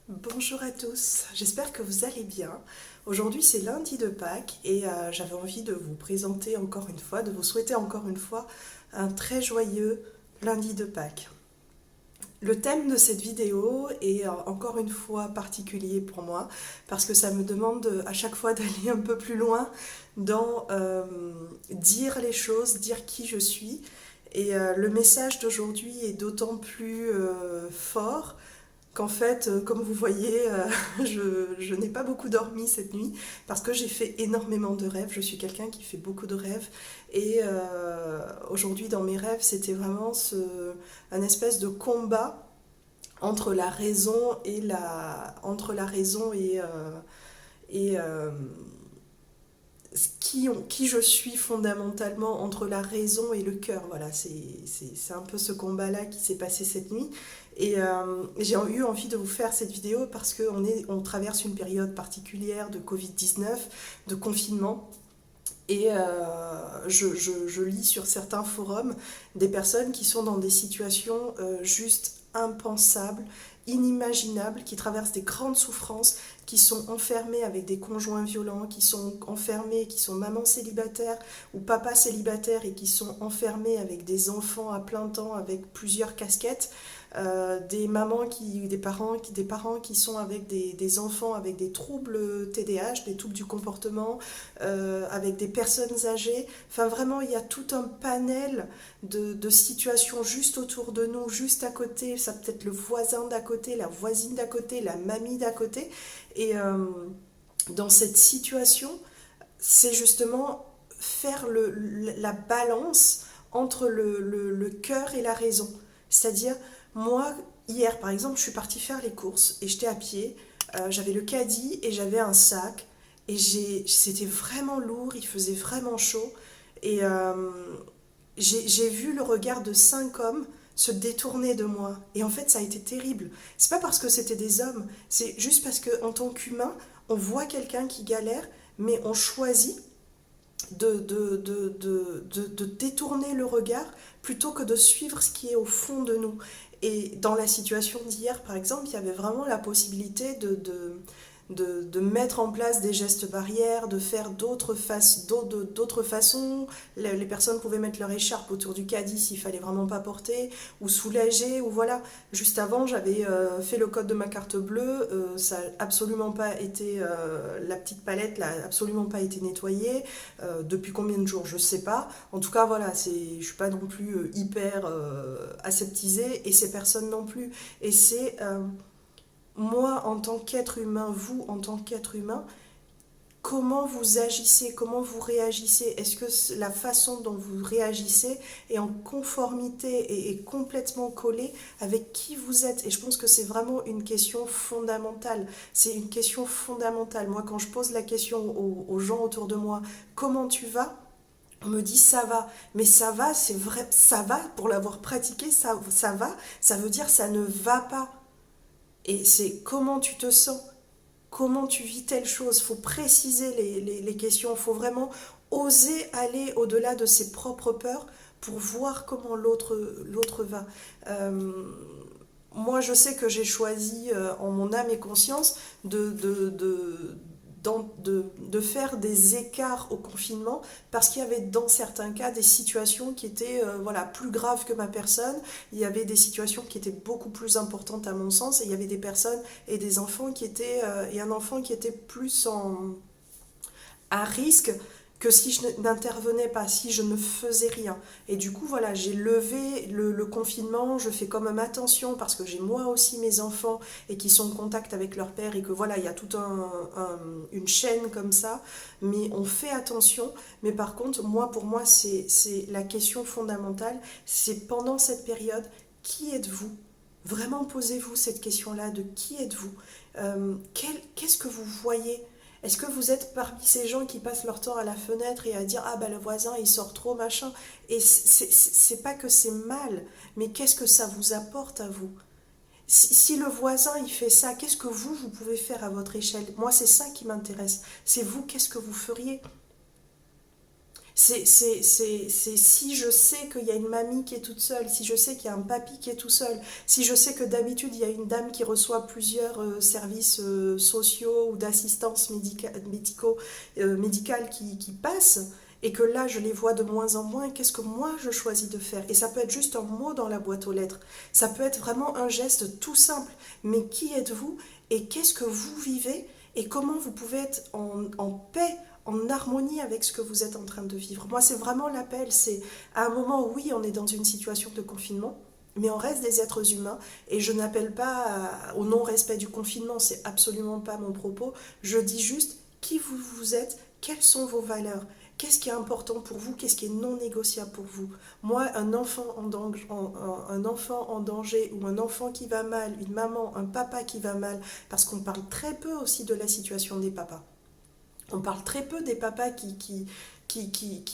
Bonjour à tous, j'espère que vous allez bien. Aujourd'hui c'est lundi de Pâques et j'avais envie de vous présenter encore une fois, de vous souhaiter encore une fois un très joyeux lundi de Pâques. Le thème de cette vidéo est encore une fois particulier pour moi parce que ça me demande à chaque fois d'aller un peu plus loin dans dire les choses, dire qui je suis. Et le message d'aujourd'hui est d'autant plus fort qu'en fait, comme vous voyez, je n'ai pas beaucoup dormi cette nuit parce que j'ai fait énormément de rêves. Je suis quelqu'un qui fait beaucoup de rêves. Et aujourd'hui, dans mes rêves, c'était vraiment un espèce de combat entre la raison et entre la raison et qui je suis fondamentalement entre la raison et le cœur. Voilà, c'est un peu ce combat-là qui s'est passé cette nuit. Et j'ai eu envie de vous faire cette vidéo parce qu'on traverse une période particulière de Covid-19, de confinement. Et je lis sur certains forums des personnes qui sont dans des situations juste impensables, inimaginables, qui traversent des grandes souffrances, qui sont enfermées avec des conjoints violents, qui sont enfermées, qui sont mamans célibataires ou papas célibataires et qui sont enfermées avec des enfants à plein temps, avec plusieurs casquettes. Des parents qui sont avec des enfants avec des troubles TDAH, des troubles du comportement, avec des personnes âgées. Enfin, vraiment, il y a tout un panel de situations juste autour de nous, juste à côté. Ça peut être le voisin d'à côté, la voisine d'à côté, la mamie d'à côté. Et dans cette situation, c'est justement faire la balance entre le cœur et la raison. C'est-à-dire, moi, hier, par exemple, je suis partie faire les courses et j'étais à pied. J'avais le caddie et j'avais un sac. Et c'était vraiment lourd, il faisait vraiment chaud. Et j'ai vu le regard de 5 hommes se détourner de moi. Et en fait, ça a été terrible. C'est pas parce que c'était des hommes, c'est juste parce qu'en tant qu'humain, on voit quelqu'un qui galère, mais on choisit de détourner le regard plutôt que de suivre ce qui est au fond de nous. Et dans la situation d'hier, par exemple, il y avait vraiment la possibilité de mettre en place des gestes barrières, de faire d'autres façons. Les personnes pouvaient mettre leur écharpe autour du caddie s'il fallait vraiment pas porter, ou soulager, ou voilà. Juste avant, j'avais fait le code de ma carte bleue, ça n'a absolument pas été, la petite palette n'a absolument pas été nettoyée. Depuis combien de jours, je sais pas. En tout cas, voilà, je suis pas non plus hyper aseptisée, et ces personnes non plus. Et c'est moi en tant qu'être humain, vous en tant qu'être humain, comment vous agissez, comment vous réagissez. Est-ce que la façon dont vous réagissez est en conformité et est complètement collée avec qui vous êtes? Et je pense que c'est vraiment une question fondamentale. C'est une question fondamentale. Moi, quand je pose la question aux gens autour de moi, comment tu vas? On me dit ça va, mais ça va, c'est vrai, ça va, pour l'avoir pratiqué, ça va, ça veut dire ça ne va pas. Et c'est comment tu te sens, comment tu vis telle chose. Il faut préciser les questions, il faut vraiment oser aller au-delà de ses propres peurs pour voir comment l'autre va. Euh, Moi, je sais que j'ai choisi en mon âme et conscience de faire des écarts au confinement parce qu'il y avait dans certains cas des situations qui étaient voilà, plus graves que ma personne. Il y avait des situations qui étaient beaucoup plus importantes à mon sens, et il y avait des personnes et des enfants qui étaient et un enfant qui était plus à risque que si je n'intervenais pas, si je ne faisais rien. Et du coup, voilà, j'ai levé le confinement, je fais quand même attention parce que j'ai moi aussi mes enfants et qui sont en contact avec leur père, et que voilà, il y a toute une chaîne comme ça, mais on fait attention. Mais par contre, pour moi, c'est la question fondamentale, c'est pendant cette période, qui êtes-vous? Vraiment, posez-vous cette question-là de qui êtes-vous? Qu'est-ce que vous voyez? Est-ce que vous êtes parmi ces gens qui passent leur temps à la fenêtre et à dire ah bah le voisin il sort trop machin? Et c'est pas que c'est mal, mais qu'est-ce que ça vous apporte à vous? Si le voisin il fait ça, qu'est-ce que vous pouvez faire à votre échelle? Moi c'est ça qui m'intéresse. C'est vous, qu'est-ce que vous feriez? C'est si je sais qu'il y a une mamie qui est toute seule, si je sais qu'il y a un papy qui est tout seul, si je sais que d'habitude il y a une dame qui reçoit plusieurs services sociaux ou d'assistance médicale qui passent, et que là je les vois de moins en moins, qu'est-ce que moi je choisis de faire? Et ça peut être juste un mot dans la boîte aux lettres, ça peut être vraiment un geste tout simple, mais qui êtes-vous et qu'est-ce que vous vivez et comment vous pouvez être en paix, en harmonie avec ce que vous êtes en train de vivre. Moi, c'est vraiment l'appel. C'est à un moment où, oui, on est dans une situation de confinement, mais on reste des êtres humains et je n'appelle pas au non-respect du confinement, c'est absolument pas mon propos. Je dis juste qui vous êtes, quelles sont vos valeurs, qu'est-ce qui est important pour vous, qu'est-ce qui est non négociable pour vous. Moi, un enfant en danger ou un enfant qui va mal, une maman, un papa qui va mal, parce qu'on parle très peu aussi de la situation des papas. On parle très peu des papas qui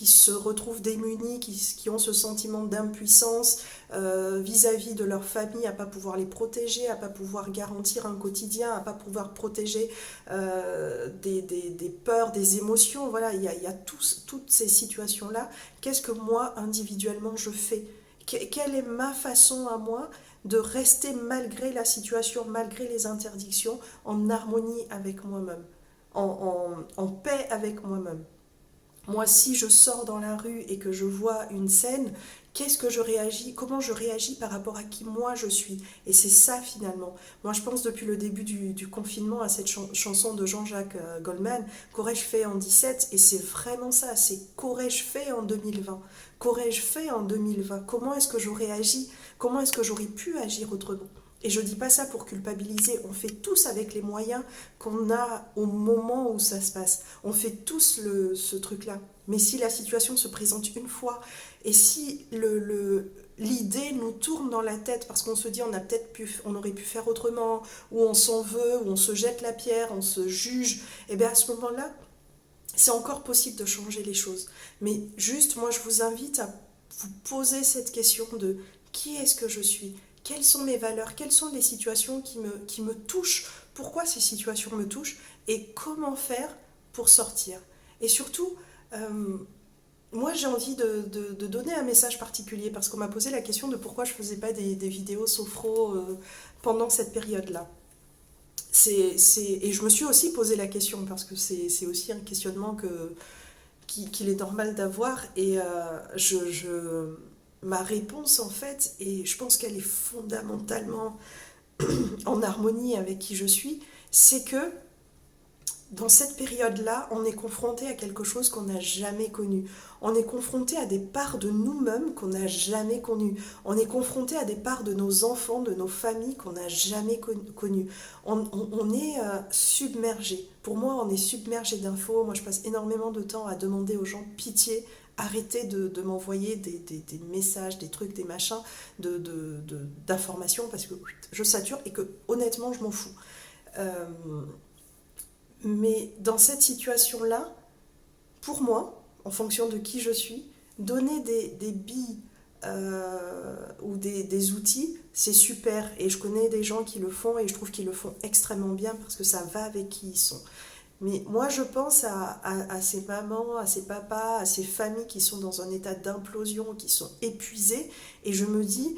se retrouvent démunis, qui ont ce sentiment d'impuissance vis-à-vis de leur famille, à ne pas pouvoir les protéger, à ne pas pouvoir garantir un quotidien, à ne pas pouvoir protéger des peurs, des émotions. Voilà, il y a toutes ces situations-là. Qu'est-ce que moi, individuellement, je fais? Quelle est ma façon à moi de rester malgré la situation, malgré les interdictions, en harmonie avec moi-même, en paix avec moi-même. Moi, si je sors dans la rue et que je vois une scène, qu'est-ce que je réagis, comment je réagis par rapport à qui moi je suis. Et c'est ça finalement. Moi, je pense depuis le début du confinement à cette chanson de Jean-Jacques Goldman, qu'aurais-je fait en 17? Et c'est vraiment ça, c'est qu'aurais-je fait en 2020? Qu'aurais-je fait en 2020? Comment est-ce que j'aurais agi? Comment est-ce que j'aurais pu agir autrement? Et je dis pas ça pour culpabiliser, on fait tous avec les moyens qu'on a au moment où ça se passe. On fait tous ce truc-là. Mais si la situation se présente une fois, et si l'idée nous tourne dans la tête parce qu'on se dit on aurait pu faire autrement, ou on s'en veut, ou on se jette la pierre, on se juge, et bien à ce moment-là, c'est encore possible de changer les choses. Mais juste, moi, je vous invite à vous poser cette question de qui est-ce que je suis? Quelles sont mes valeurs? Quelles sont les situations qui me touchent? Pourquoi ces situations me touchent? Et comment faire pour sortir? Et surtout, euh, moi j'ai envie de donner un message particulier parce qu'on m'a posé la question de pourquoi je ne faisais pas des vidéos sophro pendant cette période-là. Et je me suis aussi posé la question parce que c'est aussi un questionnement qu'il est normal d'avoir et ma réponse en fait, et je pense qu'elle est fondamentalement en harmonie avec qui je suis, c'est que dans cette période-là, on est confronté à quelque chose qu'on n'a jamais connu. On est confronté à des parts de nous-mêmes qu'on n'a jamais connues. On est confronté à des parts de nos enfants, de nos familles qu'on n'a jamais connues. On est submergé. Pour moi, on est submergé d'infos. Moi, je passe énormément de temps à demander aux gens pitié. Arrêtez de m'envoyer des messages, des trucs, des machins, d'informations parce que je sature et que honnêtement, je m'en fous. Euh, mais dans cette situation-là, pour moi, en fonction de qui je suis, donner des billes ou des outils, c'est super. Et je connais des gens qui le font et je trouve qu'ils le font extrêmement bien parce que ça va avec qui ils sont. Mais moi, je pense à ces mamans, à ces papas, à ces familles qui sont dans un état d'implosion, qui sont épuisées. Et je me dis,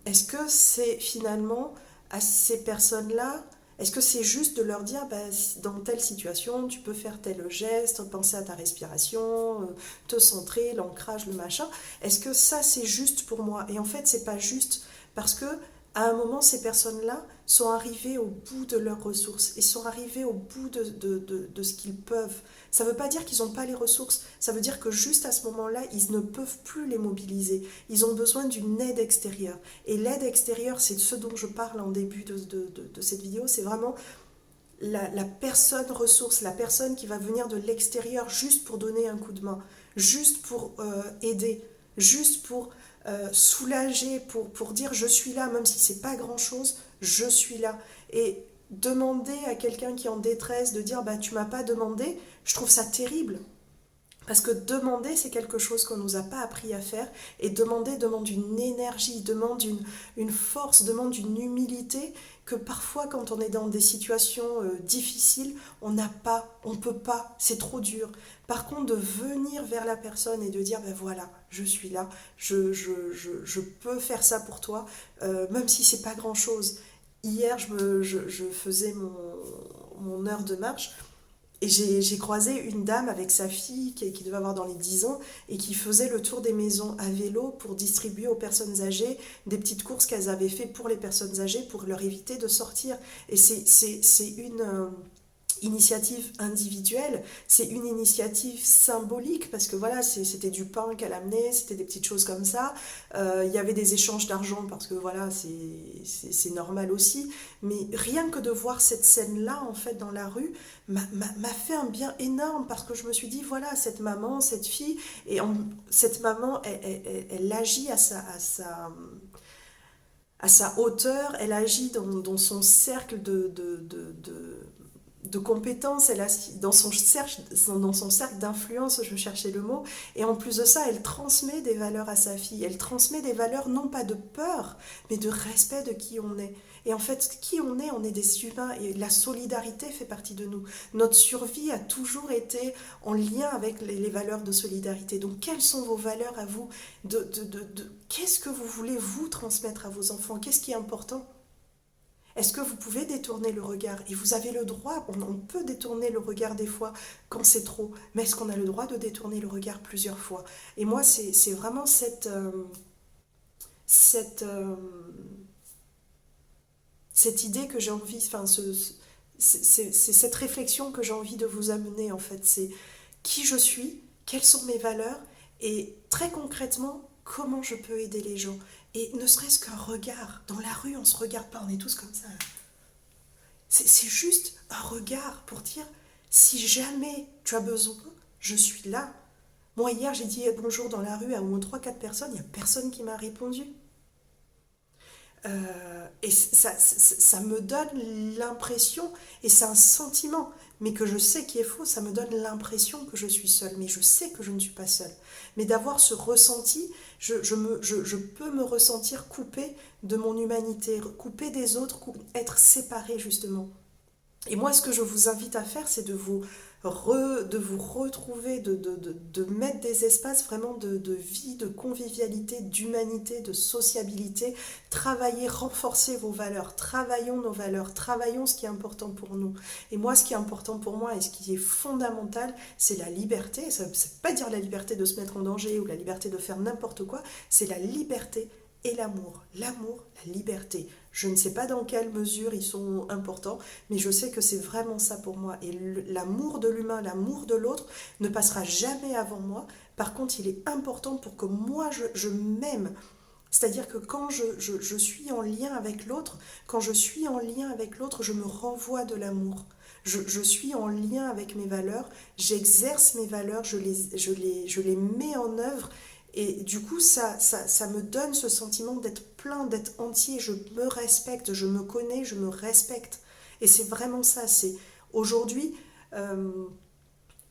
est-ce que c'est finalement à ces personnes-là, est-ce que c'est juste de leur dire, bah, dans telle situation, tu peux faire tel geste, penser à ta respiration, te centrer, l'ancrage, le machin. Est-ce que ça, c'est juste pour moi? Et en fait, c'est pas juste parce que à un moment, ces personnes-là sont arrivées au bout de leurs ressources et sont arrivées au bout de ce qu'ils peuvent. Ça ne veut pas dire qu'ils n'ont pas les ressources, ça veut dire que juste à ce moment-là, ils ne peuvent plus les mobiliser. Ils ont besoin d'une aide extérieure. Et l'aide extérieure, c'est ce dont je parle en début de cette vidéo, c'est vraiment la personne ressource, la personne qui va venir de l'extérieur juste pour donner un coup de main, juste pour aider, juste pour soulager, pour dire je suis là, même si c'est pas grand chose, je suis là. Et demander à quelqu'un qui est en détresse de dire bah tu m'as pas demandé, je trouve ça terrible. Parce que demander, c'est quelque chose qu'on ne nous a pas appris à faire. Et demander demande une énergie, demande une force, demande une humilité que parfois, quand on est dans des situations difficiles, on n'a pas, on ne peut pas, c'est trop dur. Par contre, de venir vers la personne et de dire, ben voilà, je suis là, je peux faire ça pour toi, même si c'est pas grand-chose. Hier, je faisais mon heure de marche et j'ai croisé une dame avec sa fille qui devait avoir dans les 10 ans et qui faisait le tour des maisons à vélo pour distribuer aux personnes âgées des petites courses qu'elles avaient fait pour les personnes âgées pour leur éviter de sortir. Et c'est une initiative individuelle, c'est une initiative symbolique parce que voilà, c'était du pain qu'elle amenait, c'était des petites choses comme ça. Il y avait des échanges d'argent parce que voilà, c'est normal aussi. Mais rien que de voir cette scène-là en fait dans la rue m'a fait un bien énorme parce que je me suis dit voilà, cette maman, cette fille, cette maman, elle agit à sa hauteur, elle agit dans son cercle de compétences, elle a, dans son cercle d'influence, je cherchais le mot, et en plus de ça, elle transmet des valeurs à sa fille. Elle transmet des valeurs non pas de peur, mais de respect de qui on est. Et en fait, qui on est des humains, et la solidarité fait partie de nous. Notre survie a toujours été en lien avec les valeurs de solidarité. Donc, quelles sont vos valeurs à vous qu'est-ce que vous voulez vous transmettre à vos enfants? Qu'est-ce qui est important? Est-ce que vous pouvez détourner le regard? Et vous avez le droit, on peut détourner le regard des fois quand c'est trop, mais est-ce qu'on a le droit de détourner le regard plusieurs fois? Et moi, c'est vraiment cette, euh, cette idée que j'ai envie, enfin, c'est cette réflexion que j'ai envie de vous amener en fait. C'est qui je suis, quelles sont mes valeurs, et très concrètement, comment je peux aider les gens. Et ne serait-ce qu'un regard. Dans la rue, on ne se regarde pas, on est tous comme ça. C'est juste un regard pour dire, si jamais tu as besoin, je suis là. Moi, hier, j'ai dit bonjour dans la rue à au moins trois quatre personnes, il n'y a personne qui m'a répondu. Et ça me donne l'impression, et c'est un sentiment, mais que je sais qui est faux, ça me donne l'impression que je suis seule, mais je sais que je ne suis pas seule. Mais d'avoir ce ressenti, je peux me ressentir coupée de mon humanité, coupée des autres, être séparée justement. Et moi, ce que je vous invite à faire, c'est de vous retrouver, de mettre des espaces vraiment de vie, de convivialité, d'humanité, de sociabilité. Travailler, renforcer vos valeurs. Travaillons nos valeurs. Travaillons ce qui est important pour nous. Et moi, ce qui est important pour moi et ce qui est fondamental, c'est la liberté. Ça ne veut pas dire la liberté de se mettre en danger ou la liberté de faire n'importe quoi. C'est la liberté et l'amour. L'amour, la liberté. Je ne sais pas dans quelle mesure ils sont importants, mais je sais que c'est vraiment ça pour moi. Et l'amour de l'humain, l'amour de l'autre ne passera jamais avant moi. Par contre, il est important pour que moi, je m'aime. C'est-à-dire que quand je suis en lien avec l'autre, quand je suis en lien avec l'autre, je me renvoie de l'amour. Je suis en lien avec mes valeurs, j'exerce mes valeurs, je les mets en œuvre et du coup, ça me donne ce sentiment d'être plein, d'être entier. Je me respecte, je me connais, je me respecte. Et c'est vraiment ça. C'est aujourd'hui, euh,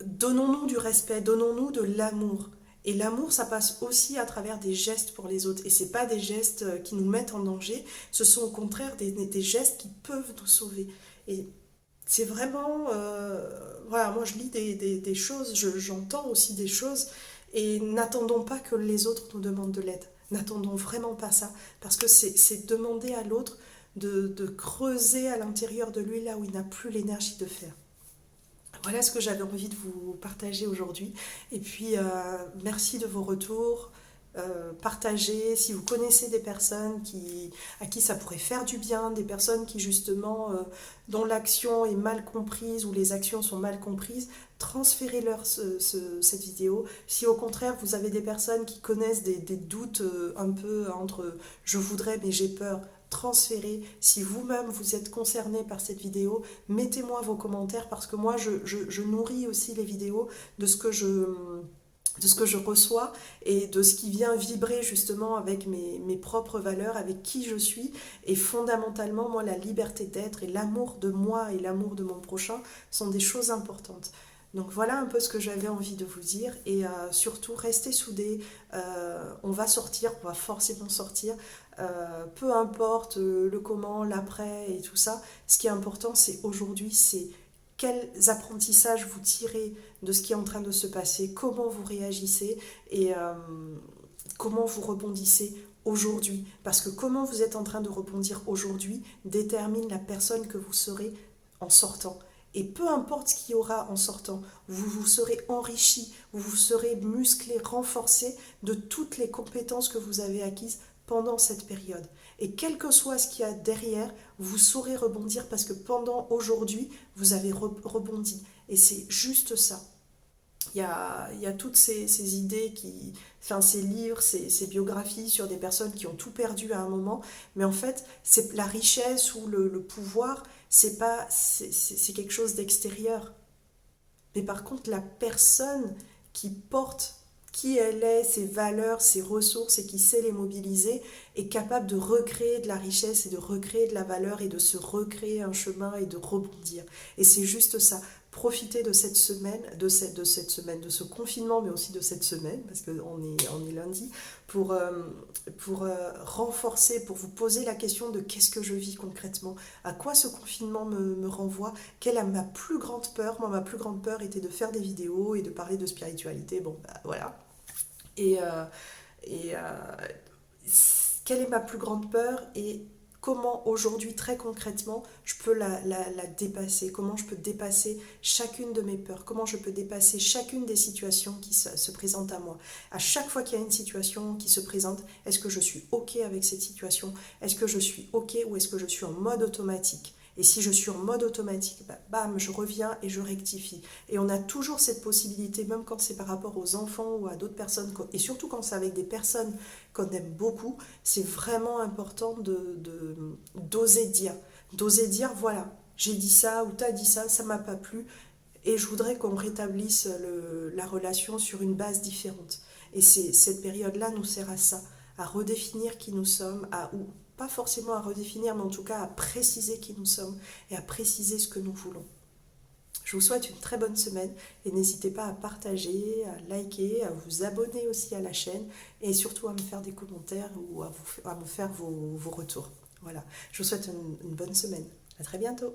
donnons-nous du respect, donnons-nous de l'amour. Et l'amour, ça passe aussi à travers des gestes pour les autres. Et ce n'est pas des gestes qui nous mettent en danger, ce sont au contraire des gestes qui peuvent nous sauver. Et c'est vraiment... voilà, moi je lis des choses, j'entends aussi des choses, et n'attendons pas que les autres nous demandent de l'aide. N'attendons vraiment pas ça, parce que c'est demander à l'autre de creuser à l'intérieur de lui là où il n'a plus l'énergie de faire. Voilà ce que j'avais envie de vous partager aujourd'hui. Et puis, merci de vos retours. Partagez si vous connaissez des personnes à qui ça pourrait faire du bien, des personnes qui justement, dont l'action est mal comprise ou les actions sont mal comprises, transférez-leur cette vidéo. Si au contraire vous avez des personnes qui connaissent des doutes un peu entre je voudrais mais j'ai peur, transférez. Si vous-même vous êtes concerné par cette vidéo, mettez-moi vos commentaires parce que moi je nourris aussi les vidéos de ce que je reçois et de ce qui vient vibrer justement avec mes propres valeurs, avec qui je suis. Et fondamentalement, moi, la liberté d'être et l'amour de moi et l'amour de mon prochain sont des choses importantes. Donc voilà un peu ce que j'avais envie de vous dire et surtout restez soudés, on va sortir, on va forcément sortir, peu importe le comment, l'après et tout ça, ce qui est important c'est aujourd'hui, c'est quels apprentissages vous tirez de ce qui est en train de se passer, comment vous réagissez et comment vous rebondissez aujourd'hui. Parce que comment vous êtes en train de rebondir aujourd'hui détermine la personne que vous serez en sortant. Et peu importe ce qu'il y aura en sortant, vous vous serez enrichi, vous vous serez musclé, renforcé de toutes les compétences que vous avez acquises pendant cette période. Et quel que soit ce qu'il y a derrière, vous saurez rebondir parce que pendant aujourd'hui, vous avez rebondi. Et c'est juste ça. Il y a toutes ces idées, enfin, ces livres, ces biographies sur des personnes qui ont tout perdu à un moment, mais en fait, c'est la richesse ou le pouvoir, c'est quelque chose d'extérieur. Mais par contre, la personne qui porte qui elle est, ses valeurs, ses ressources et qui sait les mobiliser, est capable de recréer de la richesse et de recréer de la valeur et de se recréer un chemin et de rebondir. Et c'est juste ça. Profitez de cette semaine, de cette semaine, de ce confinement, mais aussi de cette semaine, parce qu'on est lundi, pour renforcer, pour vous poser la question de qu'est-ce que je vis concrètement, à quoi ce confinement me renvoie, quelle est ma plus grande peur. Moi, ma plus grande peur était de faire des vidéos et de parler de spiritualité. Bon, bah, voilà. Et, euh, et quelle est ma plus grande peur et comment aujourd'hui très concrètement je peux la dépasser, comment je peux dépasser chacune de mes peurs, comment je peux dépasser chacune des situations qui se présentent à moi. À chaque fois qu'il y a une situation qui se présente, est-ce que je suis OK avec cette situation? Est-ce que je suis OK ou est-ce que je suis en mode automatique? Et si je suis en mode automatique, bah, bam, je reviens et je rectifie. Et on a toujours cette possibilité, même quand c'est par rapport aux enfants ou à d'autres personnes, et surtout quand c'est avec des personnes qu'on aime beaucoup, c'est vraiment important d'oser dire. D'oser dire, voilà, j'ai dit ça ou t'as dit ça, ça m'a pas plu, et je voudrais qu'on rétablisse la relation sur une base différente. Et cette période-là nous sert à ça, à redéfinir qui nous sommes, ou pas forcément à redéfinir, mais en tout cas à préciser qui nous sommes et à préciser ce que nous voulons. Je vous souhaite une très bonne semaine et n'hésitez pas à partager, à liker, à vous abonner aussi à la chaîne et surtout à me faire des commentaires ou à me faire vos retours. Voilà, je vous souhaite une bonne semaine. À très bientôt.